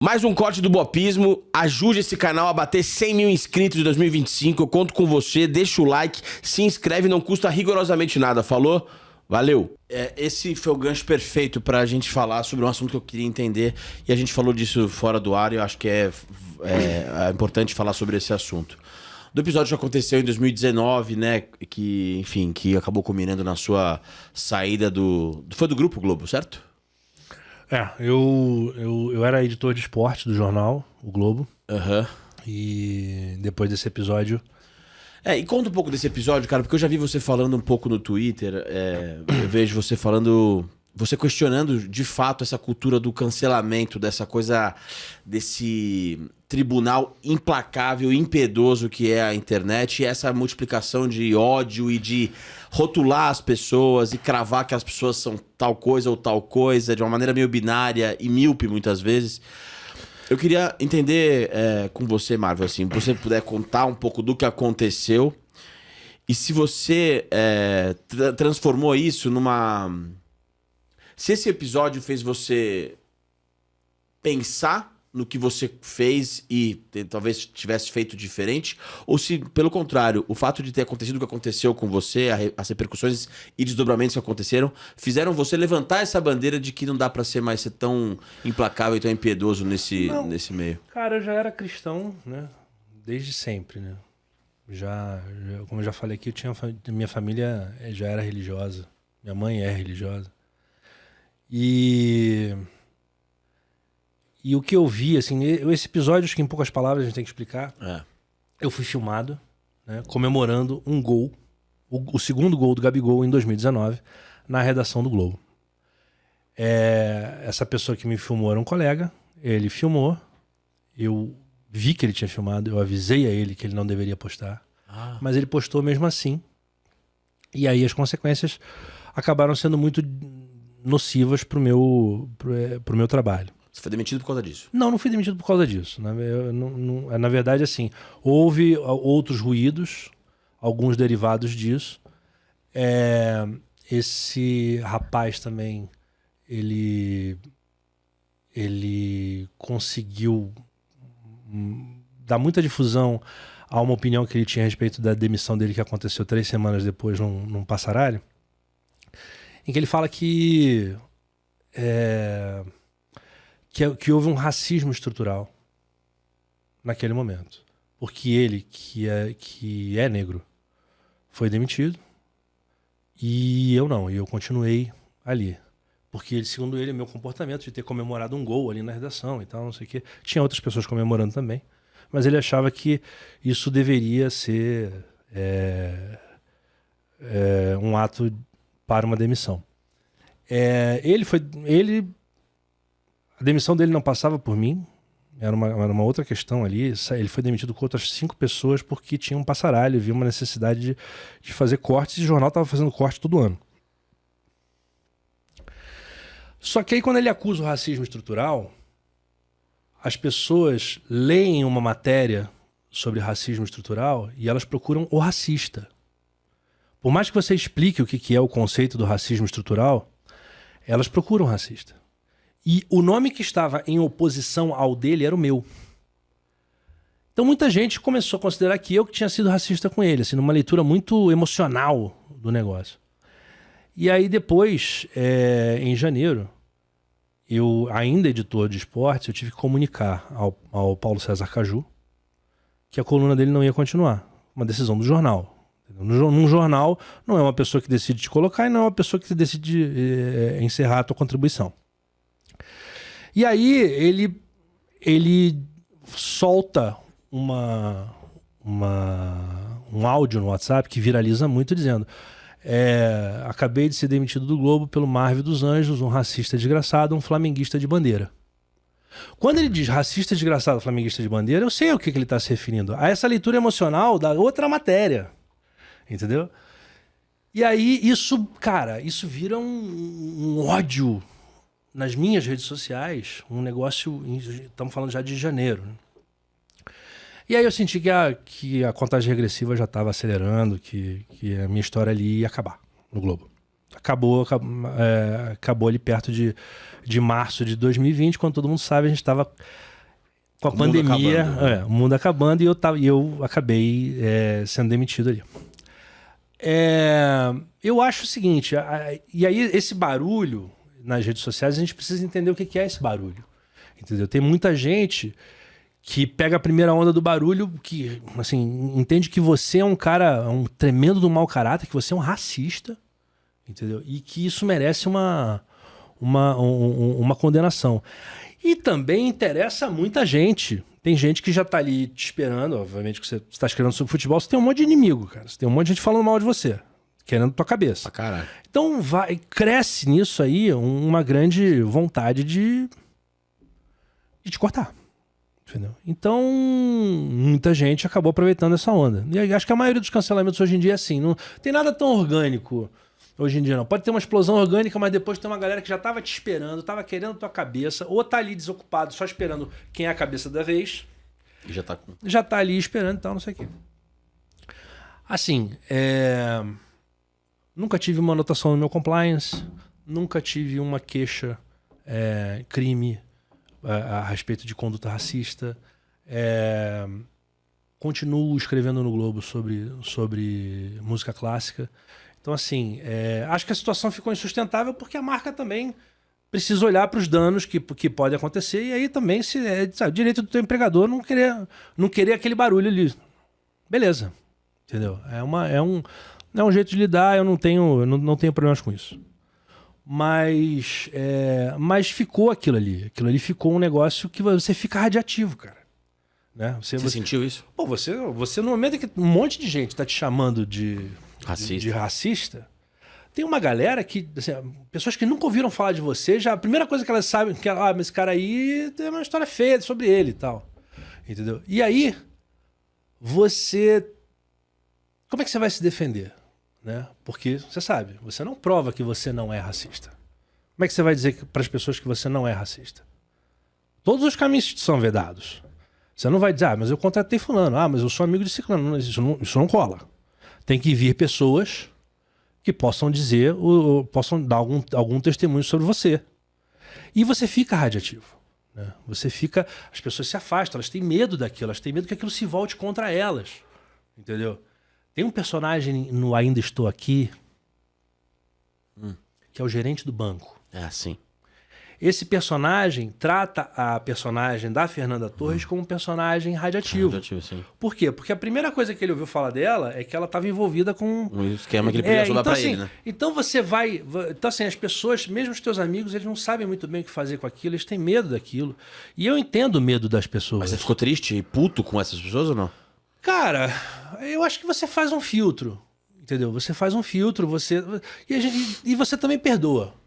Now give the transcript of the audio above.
Mais um corte do Bopismo. Ajude esse canal a bater 100 mil inscritos em 2025. Eu conto com você. Deixa o like, se inscreve, não custa rigorosamente nada. Falou? Valeu! Esse foi o gancho perfeito pra gente falar sobre um assunto que eu queria entender. E a gente falou disso fora do ar e eu acho que é importante falar sobre esse assunto. Do episódio que aconteceu em 2019, né? Que, enfim, que acabou culminando na sua saída do... Foi do Grupo Globo, certo? Eu era editor de esporte do jornal, o Globo. Aham. E depois desse episódio... E conta um pouco desse episódio, cara, porque eu já vi você falando um pouco no Twitter, eu vejo você falando, você questionando de fato essa cultura do cancelamento, dessa coisa, desse tribunal implacável, impiedoso que é a internet, e essa multiplicação de ódio e de rotular as pessoas e cravar que as pessoas são tal coisa ou tal coisa, de uma maneira meio binária e míope muitas vezes. Eu queria entender com você, Marvel, assim, se você puder contar um pouco do que aconteceu e se você transformou isso numa... Se esse episódio fez você pensar no que você fez e talvez tivesse feito diferente, ou se, pelo contrário, o fato de ter acontecido o que aconteceu com você, as repercussões e desdobramentos que aconteceram, fizeram você levantar essa bandeira de que não dá pra ser tão implacável e tão impiedoso nesse meio. Cara, eu já era cristão, né? Desde sempre, né? Como eu já falei aqui, minha família já era religiosa. Minha mãe é religiosa. E o que eu vi, assim, esse episódio, acho que em poucas palavras a gente tem que explicar. Eu fui filmado, né, comemorando um gol, o segundo gol do Gabigol em 2019, na redação do Globo. Essa pessoa que me filmou era um colega, ele filmou, eu vi que ele tinha filmado, eu avisei a ele que ele não deveria postar, mas ele postou mesmo assim. E aí as consequências acabaram sendo muito nocivas pro meu trabalho. Você foi demitido por causa disso? Não fui demitido por causa disso. Na verdade, assim, houve outros ruídos, alguns derivados disso. Esse rapaz também, ele conseguiu dar muita difusão a uma opinião que ele tinha a respeito da demissão dele, que aconteceu 3 semanas depois num passaralho, em que ele fala que houve um racismo estrutural naquele momento. Porque ele, que é negro, foi demitido e eu não. E eu continuei ali. Porque, segundo ele, meu comportamento de ter comemorado um gol ali na redação e tal, não sei o quê. Tinha outras pessoas comemorando também. Mas ele achava que isso deveria ser um ato para uma demissão. A demissão dele não passava por mim, era uma outra questão ali. Ele foi demitido com outras 5 pessoas porque tinha um passaralho, havia uma necessidade de fazer cortes e o jornal estava fazendo corte todo ano. Só que aí quando ele acusa o racismo estrutural, as pessoas leem uma matéria sobre racismo estrutural e elas procuram o racista. Por mais que você explique o que é o conceito do racismo estrutural, elas procuram racista. E o nome que estava em oposição ao dele era o meu. Então muita gente começou a considerar que eu que tinha sido racista com ele, assim, numa leitura muito emocional do negócio. E aí depois, em janeiro, eu, ainda editor de esportes, eu tive que comunicar ao Paulo César Caju que a coluna dele não ia continuar. Uma decisão do jornal. Num jornal, não é uma pessoa que decide te colocar e não é uma pessoa que decide encerrar a tua contribuição. E aí ele solta um áudio no WhatsApp que viraliza muito dizendo: acabei de ser demitido do Globo pelo Marvel dos Anjos, um racista desgraçado, um flamenguista de bandeira. Quando ele diz racista desgraçado, flamenguista de bandeira, eu sei ao que ele está se referindo. A essa leitura emocional da outra matéria. Entendeu? E aí isso vira um ódio nas minhas redes sociais, um negócio, estamos falando já de janeiro, né? E aí eu senti que a contagem regressiva já estava acelerando, que a minha história ali ia acabar no Globo. Acabou ali perto de março de 2020, quando todo mundo sabe, a gente estava com a pandemia, o mundo acabando, e eu acabei sendo demitido ali. Eu acho o seguinte, e aí esse barulho nas redes sociais, a gente precisa entender o que é esse barulho. Entendeu? Tem muita gente que pega a primeira onda do barulho, que assim, entende que você é um cara, um tremendo do mau caráter, que você é um racista, entendeu? E que isso merece uma condenação. E também interessa a muita gente. Tem gente que já tá ali te esperando, obviamente que você está escrevendo sobre futebol, você tem um monte de inimigo, cara. Você tem um monte de gente falando mal de você, querendo tua cabeça. Ah, caralho. Então cresce nisso aí uma grande vontade de te cortar. Entendeu? Então, muita gente acabou aproveitando essa onda. E acho que a maioria dos cancelamentos hoje em dia é assim. Não tem nada tão orgânico hoje em dia, não. Pode ter uma explosão orgânica, mas depois tem uma galera que já tava te esperando, tava querendo tua cabeça, ou tá ali desocupado, só esperando quem é a cabeça da vez. E já tá ali esperando e tal, não sei o quê. Assim, nunca tive uma anotação no meu compliance, nunca tive uma queixa, crime a respeito de conduta racista. Continuo escrevendo no Globo sobre música clássica. Então, assim, acho que a situação ficou insustentável porque a marca também precisa olhar para os danos que podem acontecer, e aí também sabe, direito do teu empregador não querer aquele barulho ali. Beleza. Entendeu? É um jeito de lidar, eu não tenho problemas com isso. Mas ficou aquilo ali. Aquilo ali ficou um negócio que você fica radiativo, cara. Né? Você sentiu isso? Pô, você no momento que um monte de gente tá te chamando de racista, tem uma galera que, assim, pessoas que nunca ouviram falar de você, já a primeira coisa que elas sabem que mas esse cara aí tem uma história feia sobre ele e tal. Entendeu? E aí, como é que você vai se defender? Né? Porque, você sabe, você não prova que você não é racista. Como é que você vai dizer para as pessoas que você não é racista? Todos os caminhos são vedados. Você não vai dizer, mas eu contratei fulano, mas eu sou amigo de ciclano. Isso não cola. Tem que vir pessoas que possam dizer, possam dar algum testemunho sobre você. E você fica radiativo. Né? As pessoas se afastam, elas têm medo daquilo, elas têm medo que aquilo se volte contra elas. Entendeu? Tem um personagem no Ainda Estou Aqui, que é o gerente do banco. Sim. Esse personagem trata a personagem da Fernanda Torres como um personagem radiativo. Radiativo, sim. Por quê? Porque a primeira coisa que ele ouviu falar dela é que ela estava envolvida com um esquema que ele podia ajudar então, pra ele, né? Então você vai... Então, assim, as pessoas, mesmo os teus amigos, eles não sabem muito bem o que fazer com aquilo, eles têm medo daquilo. E eu entendo o medo das pessoas. Mas você ficou triste e puto com essas pessoas ou não? Cara, eu acho que você faz um filtro. Entendeu? Você faz um filtro, e você também perdoa.